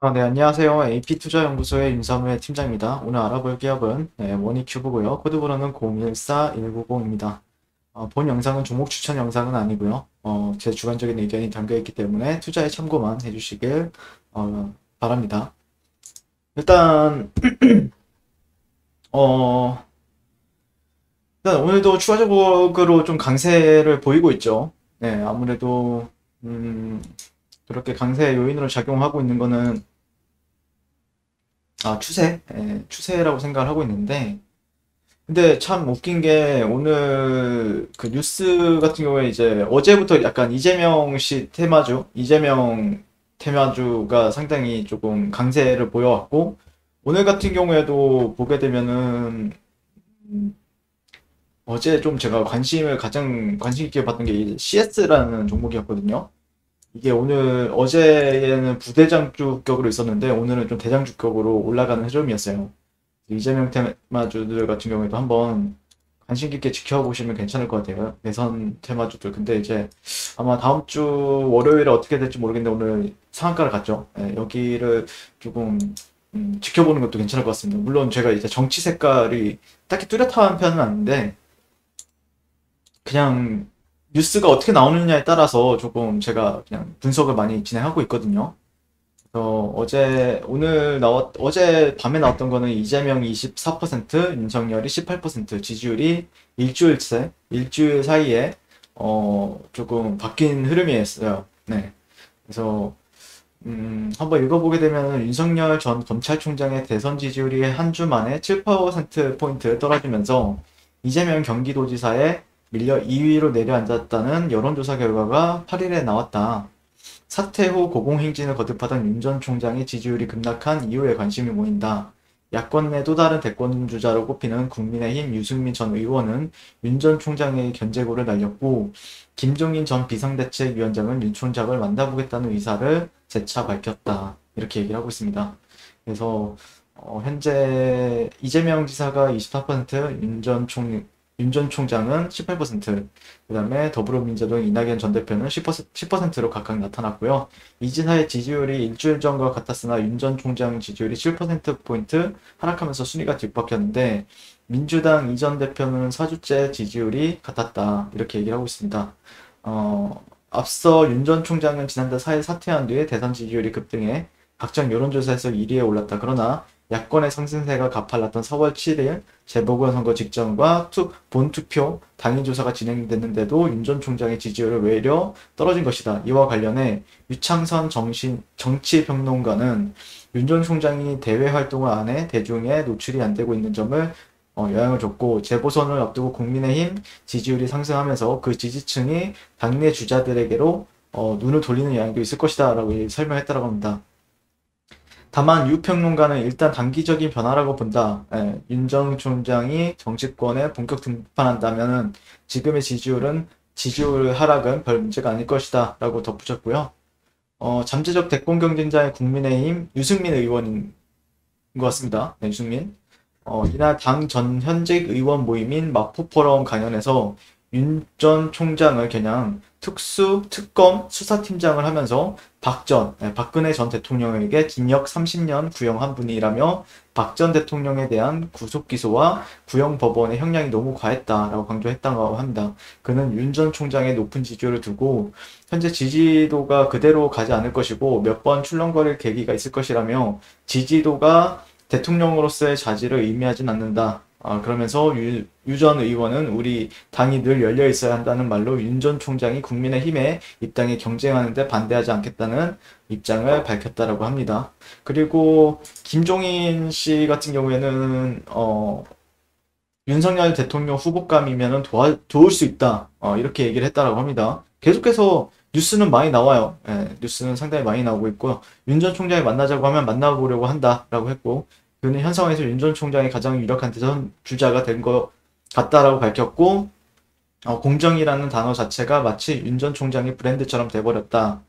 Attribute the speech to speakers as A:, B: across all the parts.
A: 네, 안녕하세요. AP투자연구소의 윤사무의 팀장입니다. 오늘 알아볼 기업은 머니큐브고요. 코드번호는 014190입니다. 본 영상은 종목 추천 영상은 아니고요. 제 주관적인 의견이 담겨있기 때문에 투자에 참고만 해주시길 바랍니다. 일단 어, 일단 오늘도 추가적으로 좀 강세를 보이고 있죠. 네, 아무래도 음, 그렇게 강세 요인으로 작용하고 있는 거는 추세? 추세라고 생각을 하고 있는데, 근데 참 웃긴 게 오늘 그 뉴스 같은 경우에 이제 어제부터 약간 이재명 씨 이재명 테마주가 상당히 조금 강세를 보여왔고, 오늘 같은 경우에도 보게 되면은, 음, 어제 좀 제가 가장 관심 있게 봤던 게 CS라는 종목이었거든요. 이게 어제에는 부대장주격으로 있었는데, 오늘은 좀 대장주격으로 올라가는 흐름이었어요. 이재명 테마주들 같은 경우에도 한번 관심 깊게 지켜보시면 괜찮을 것 같아요. 대선 테마주들. 근데 이제 아마 다음 주 월요일에 어떻게 될지 모르겠는데 오늘 상한가를 갔죠. 여기를 조금 지켜보는 것도 괜찮을 것 같습니다. 물론 제가 이제 정치 색깔이 딱히 뚜렷한 편은 아닌데 그냥 뉴스가 어떻게 나오느냐에 따라서 조금 제가 그냥 분석을 많이 진행하고 있거든요. 어제 밤에 나왔던 거는 이재명이 24%, 윤석열이 18% 지지율이 일주일 사이에, 조금 바뀐 흐름이었어요. 네. 그래서, 한번 읽어보게 되면 윤석열 전 검찰총장의 대선 지지율이 한 주 만에 7%포인트 떨어지면서 이재명 경기도지사에 밀려 2위로 내려앉았다는 여론조사 결과가 8일에 나왔다. 사퇴 후 고공행진을 거듭하던 윤 전 총장의 지지율이 급락한 이유에 관심이 모인다. 야권 내 또 다른 대권주자로 꼽히는 국민의힘 유승민 전 의원은 윤 전 총장의 견제구를 날렸고, 김종인 전 비상대책위원장은 윤 총장을 만나보겠다는 의사를 재차 밝혔다. 이렇게 얘기를 하고 있습니다. 그래서 현재 이재명 지사가 24%, 윤 전 총장은 18%, 그 다음에 더불어민주당 이낙연 전 대표는 10%로 각각 나타났고요. 이 지사의 지지율이 일주일 전과 같았으나 윤 전 총장 지지율이 7%포인트 하락하면서 순위가 뒷바뀌었는데, 민주당 이 전 대표는 4주째 지지율이 같았다. 이렇게 얘기를 하고 있습니다. 앞서 윤 전 총장은 지난달 4일 사퇴한 뒤에 대선 지지율이 급등해 각종 여론조사에서 1위에 올랐다. 그러나 야권의 상승세가 가팔랐던 4월 7일 재보궐선거 직전과 본투표 당일조사가 진행됐는데도 윤 전 총장의 지지율은 외려 떨어진 것이다. 이와 관련해 유창선 정치평론가는 윤 전 총장이 대외 활동을 안 해 대중에 노출이 안 되고 있는 점을 영향을 줬고, 재보선을 앞두고 국민의힘 지지율이 상승하면서 그 지지층이 당내 주자들에게로 눈을 돌리는 영향도 있을 것이다 라고 설명했다고 합니다. 다만 유 평론가는 일단 단기적인 변화라고 본다. 윤 전 총장이 정치권에 본격 등판한다면 지금의 지지율 하락은 별 문제가 아닐 것이다 라고 덧붙였고요. 잠재적 대권 경쟁자의 국민의힘 유승민 의원인 것 같습니다. 네, 유승민. 이날 당 전 현직 의원 모임인 마포포럼 강연에서 윤 전 총장을 그냥 특검 수사팀장을 하면서 박근혜 전 대통령에게 징역 30년 구형한 분이라며 박 전 대통령에 대한 구속기소와 구형 법원의 형량이 너무 과했다라고 강조했다고 합니다. 그는 윤 전 총장의 높은 지지율을 두고 현재 지지도가 그대로 가지 않을 것이고 몇 번 출렁거릴 계기가 있을 것이라며, 지지도가 대통령으로서의 자질을 의미하진 않는다. 그러면서 유 전 의원은 우리 당이 늘 열려 있어야 한다는 말로 윤 전 총장이 국민의힘의 입당에 경쟁하는데 반대하지 않겠다는 입장을 밝혔다라고 합니다. 그리고 김종인 씨 같은 경우에는 윤석열 대통령 후보감이면 도울 수 있다. 이렇게 얘기를 했다라고 합니다. 계속해서 뉴스는 많이 나와요. 뉴스는 상당히 많이 나오고 있고요. 윤 전 총장이 만나자고 하면 만나보려고 한다라고 했고, 그는 현 상황에서 윤 전 총장이 가장 유력한 대선 주자가 된 것 같다라고 밝혔고, 공정이라는 단어 자체가 마치 윤 전 총장의 브랜드처럼 돼버렸다.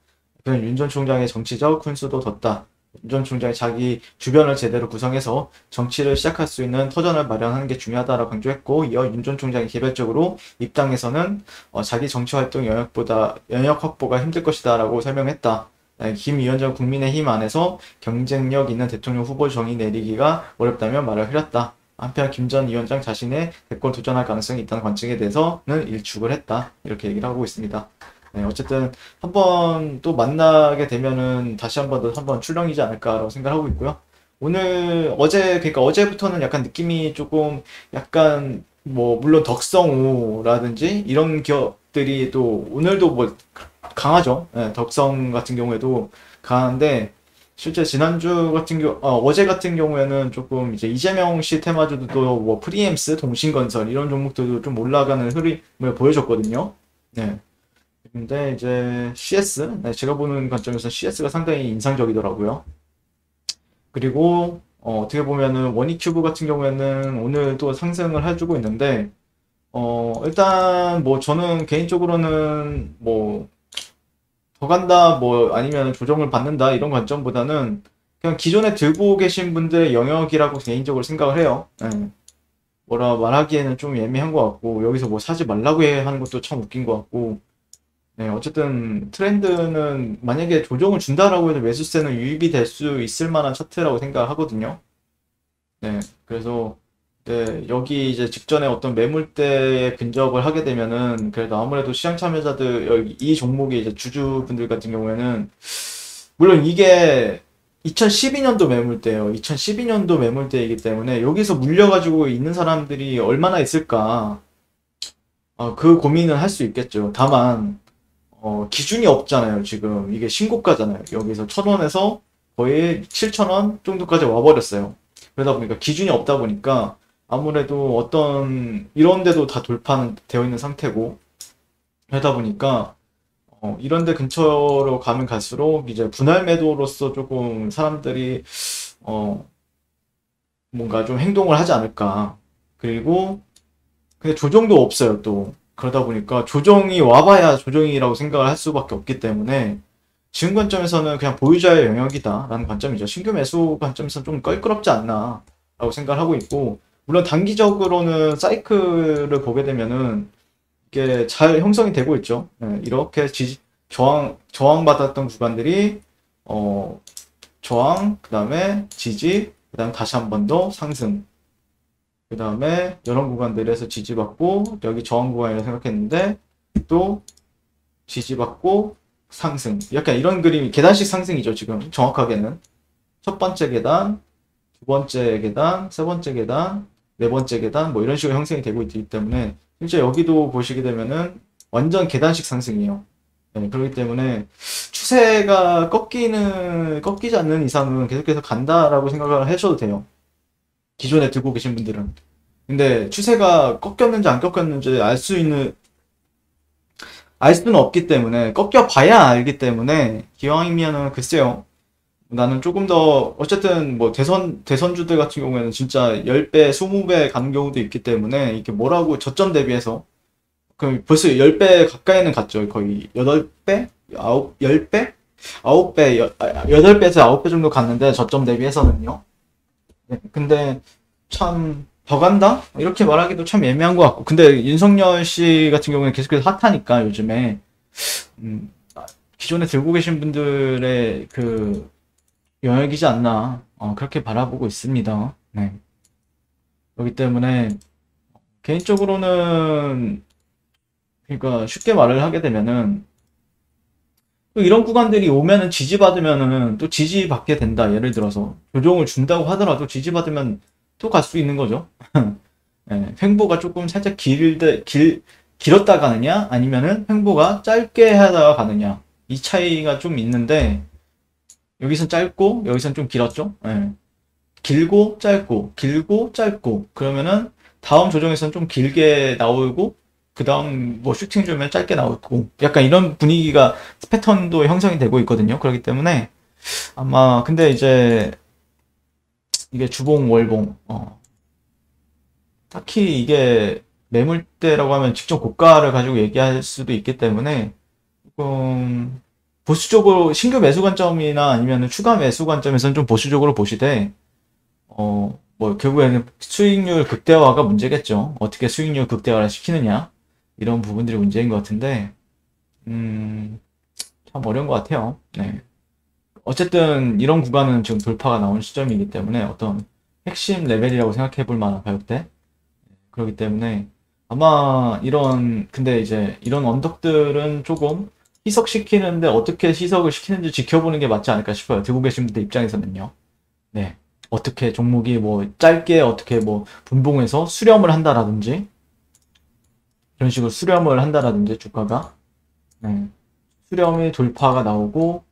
A: 그는 윤 전 총장의 정치적 훈수도 뒀다. 윤 전 총장이 자기 주변을 제대로 구성해서 정치를 시작할 수 있는 터전을 마련하는 게 중요하다라고 강조했고, 이어 윤 전 총장이 개별적으로 입당해서는 자기 정치 활동 영역 확보가 힘들 것이다라고 설명했다. 김 위원장 국민의힘 안에서 경쟁력 있는 대통령 후보 정의 내리기가 어렵다며 말을 흐렸다. 한편 김 전 위원장 자신의 대권 도전할 가능성이 있다는 관측에 대해서는 일축을 했다. 이렇게 얘기를 하고 있습니다. 네, 어쨌든 한번 또 만나게 되면은 다시 한번 출렁이지 않을까라고 생각하고 있고요. 그러니까 어제부터는 약간 느낌이 조금 약간 뭐 물론 덕성우라든지 이런 기업들이 또 오늘도 뭐 강하죠. 네, 덕성 같은 경우에도 강한데 실제 어제 같은 경우에는 조금 이제 이재명 씨 테마주도 뭐 프리엠스, 동신건설 이런 종목들도 좀 올라가는 흐름을 보여줬거든요. 네. 근데 이제 CS, 네, 제가 보는 관점에서 CS가 상당히 인상적이더라고요. 그리고 떻게 보면은 원익큐브 같은 경우에는 오늘 또 상승을 해주고 있는데 일단 뭐 저는 개인적으로는 뭐 더 간다 뭐 아니면 조정을 받는다 이런 관점보다는 그냥 기존에 들고 계신 분들의 영역이라고 개인적으로 생각을 해요. 네. 뭐라 말하기에는 좀 애매한 것 같고 여기서 뭐 사지 말라고 하는 것도 참 웃긴 것 같고 네, 어쨌든 트렌드는 만약에 조정을 준다라고 해도 매수세는 유입이 될 수 있을 만한 차트라고 생각하거든요. 네, 그래서 네, 여기 이제 직전에 어떤 매물대에 근접을 하게 되면은 그래도 아무래도 시장 참여자들 여기 이 종목의 이제 주주분들 같은 경우에는 물론 이게 2012년도 매물대예요. 2012년도 매물대이기 때문에 여기서 물려가지고 있는 사람들이 얼마나 있을까? 그 고민은 할 수 있겠죠. 다만 기준이 없잖아요. 지금 이게 신고가잖아요. 여기서 1,000원에서 거의 7,000원 정도까지 와버렸어요. 그러다 보니까 기준이 없다 보니까 아무래도 어떤 이런 데도 다 돌파는 되어 있는 상태고 그러다 보니까 이런 데 근처로 가면 갈수록 이제 분할 매도로서 조금 사람들이 뭔가 좀 행동을 하지 않을까. 그리고 근데 조정도 없어요, 또. 그러다 보니까 조정이 와봐야 조정이라고 생각을 할 수밖에 없기 때문에 지금 관점에서는 그냥 보유자의 영역이다라는 관점이죠. 신규 매수 관점에서는 좀 껄끄럽지 않나 라고 생각을 하고 있고 물론 단기적으로는 사이클을 보게 되면은 이게 잘 형성이 되고 있죠. 네, 이렇게 저항받았던 구간들이 저항, 그 다음에 지지, 그 다음에 다시 한 번 더 상승 그 다음에 이런 구간들에서 지지받고 여기 저항 구간이라고 생각했는데 또 지지받고 상승 약간 이런 그림이 계단식 상승이죠. 지금 정확하게는 첫 번째 계단, 두 번째 계단, 세 번째 계단, 네 번째 계단 뭐 이런 식으로 형성이 되고 있기 때문에 실제 여기도 보시게 되면은 완전 계단식 상승이에요. 네, 그렇기 때문에 추세가 꺾이지 않는 이상은 계속해서 간다라고 생각을 하셔도 돼요. 기존에 들고 계신 분들은. 근데 추세가 꺾였는지 안 꺾였는지 알 수는 없기 때문에, 꺾여봐야 알기 때문에, 기왕이면은 글쎄요. 나는 조금 더, 어쨌든 뭐 대선주들 같은 경우에는 진짜 10배, 20배 가는 경우도 있기 때문에, 이게 뭐라고 저점 대비해서, 그럼 벌써 10배 가까이는 갔죠. 거의 8배? 10배? 9배, 8배에서 9배 정도 갔는데, 저점 대비해서는요. 네, 근데 참 더 간다? 이렇게 말하기도 참 애매한 것 같고. 근데 윤석열 씨 같은 경우는 계속해서 핫하니까 요즘에 기존에 들고 계신 분들의 그 영역이지 않나 그렇게 바라보고 있습니다. 네. 그렇기 때문에 개인적으로는 그러니까 쉽게 말을 하게 되면은 또 이런 구간들이 오면은 지지받으면은 또 지지받게 된다. 예를 들어서 조정을 준다고 하더라도 지지받으면 또 갈 수 있는 거죠. 예, 횡보가 조금 살짝 길었다 가느냐 아니면은 횡보가 짧게 하다가 가느냐 이 차이가 좀 있는데 여기선 짧고 여기선 좀 길었죠. 예. 길고 짧고 그러면은 다음 조정에서는 좀 길게 나오고 그 다음 뭐 슈팅 주면 짧게 나오고 약간 이런 분위기가 패턴도 형성이 되고 있거든요. 그렇기 때문에 아마 근데 이제 이게 주봉 월봉 딱히 이게 매물대라고 하면 직접 고가를 가지고 얘기할 수도 있기 때문에 조금 보수적으로 신규 매수 관점이나 아니면 추가 매수 관점에서는 좀 보수적으로 보시되 뭐 결국에는 수익률 극대화가 문제겠죠. 어떻게 수익률 극대화를 시키느냐 이런 부분들이 문제인 것 같은데 참 어려운 것 같아요. 네. 어쨌든 이런 구간은 지금 돌파가 나온 시점이기 때문에 어떤 핵심 레벨이라고 생각해 볼 만한 가격대. 그렇기 때문에 아마 근데 이제 이런 언덕들은 조금 희석시키는데 어떻게 희석을 시키는지 지켜보는 게 맞지 않을까 싶어요. 들고 계신 분들 입장에서는요. 네. 어떻게 종목이 뭐 짧게 어떻게 뭐 분봉해서 수렴을 한다라든지 이런 식으로 수렴을 한다라든지 주가가 네. 수렴의 돌파가 나오고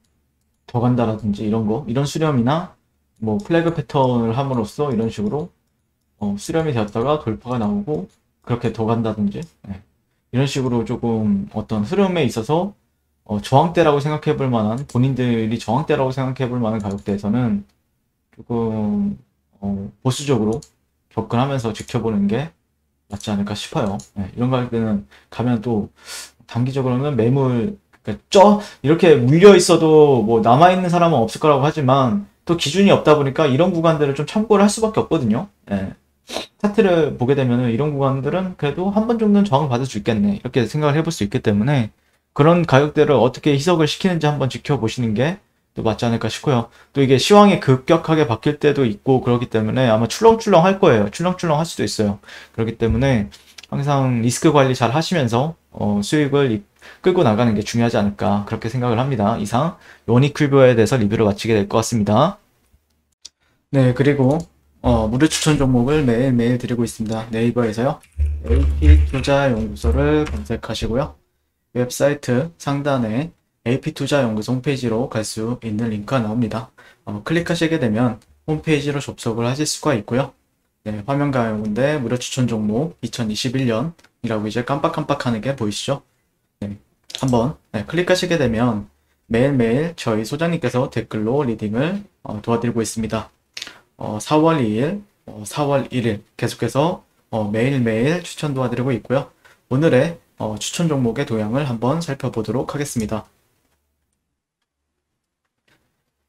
A: 더 간다라든지 이런 거 이런 수렴이나 뭐 플래그 패턴을 함으로써 이런 식으로 수렴이 되었다가 돌파가 나오고 그렇게 더 간다든지 네. 이런 식으로 조금 어떤 흐름에 있어서 저항대라고 생각해 볼 만한 본인들이 저항대라고 생각해 볼 만한 가격대에서는 조금 보수적으로 접근하면서 지켜보는 게 맞지 않을까 싶어요. 네, 이런 가격대는 가면 또 단기적으로는 매물 그러니까 이렇게 물려 있어도 뭐 남아 있는 사람은 없을 거라고 하지만 또 기준이 없다 보니까 이런 구간들을 좀 참고를 할 수밖에 없거든요. 예. 차트를 보게 되면은 이런 구간들은 그래도 한 번 정도는 저항을 받을 수 있겠네 이렇게 생각을 해볼 수 있기 때문에 그런 가격대를 어떻게 희석을 시키는지 한번 지켜보시는 게 또 맞지 않을까 싶고요. 또 이게 시황이 급격하게 바뀔 때도 있고 그렇기 때문에 아마 출렁출렁 할 거예요. 출렁출렁 할 수도 있어요. 그렇기 때문에 항상 리스크 관리 잘 하시면서 수익을 끌고 나가는 게 중요하지 않을까 그렇게 생각을 합니다. 이상 요니클뷰어에 대해서 리뷰를 마치게 될 것 같습니다. 네, 그리고 무료 추천 종목을 매일매일 드리고 있습니다. 네이버에서요. AP투자연구소를 검색하시고요. 웹사이트 상단에 AP투자연구소 홈페이지로 갈 수 있는 링크가 나옵니다. 클릭하시게 되면 홈페이지로 접속을 하실 수가 있고요. 네, 화면 가운데 무료 추천 종목 2021년이라고 이제 깜빡깜빡하는 게 보이시죠? 네, 한번 클릭하시게 되면 매일매일 저희 소장님께서 댓글로 리딩을 도와드리고 있습니다. 4월 2일, 4월 1일 계속해서 매일매일 추천 도와드리고 있고요. 오늘의 추천 종목의 도형을 한번 살펴보도록 하겠습니다.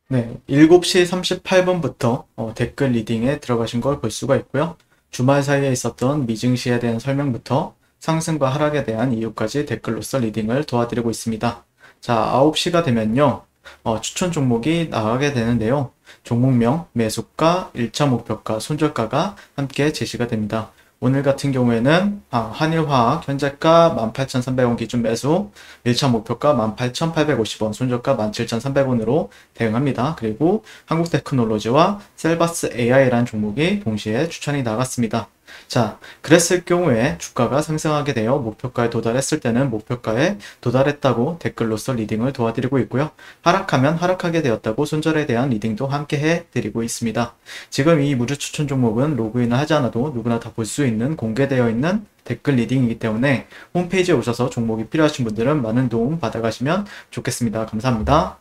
A: 네, 7시 38분부터 댓글 리딩에 들어가신 걸 볼 수가 있고요. 주말 사이에 있었던 미증시에 대한 설명부터 상승과 하락에 대한 이유까지 댓글로서 리딩을 도와드리고 있습니다. 자, 9시가 되면요. 추천 종목이 나가게 되는데요. 종목명, 매수가, 1차 목표가, 손절가가 함께 제시가 됩니다. 오늘 같은 경우에는 한일화학 현재가 18,300원 기준 매수, 1차 목표가 18,850원, 손절가 17,300원으로 대응합니다. 그리고 한국테크놀로지와 셀바스 AI라는 종목이 동시에 추천이 나갔습니다. 자, 그랬을 경우에 주가가 상승하게 되어 목표가에 도달했을 때는 목표가에 도달했다고 댓글로서 리딩을 도와드리고 있고요. 하락하면 하락하게 되었다고 손절에 대한 리딩도 함께 해드리고 있습니다. 지금 이 무료 추천 종목은 로그인을 하지 않아도 누구나 다 볼 수 있는 공개되어 있는 댓글 리딩이기 때문에 홈페이지에 오셔서 종목이 필요하신 분들은 많은 도움 받아가시면 좋겠습니다. 감사합니다.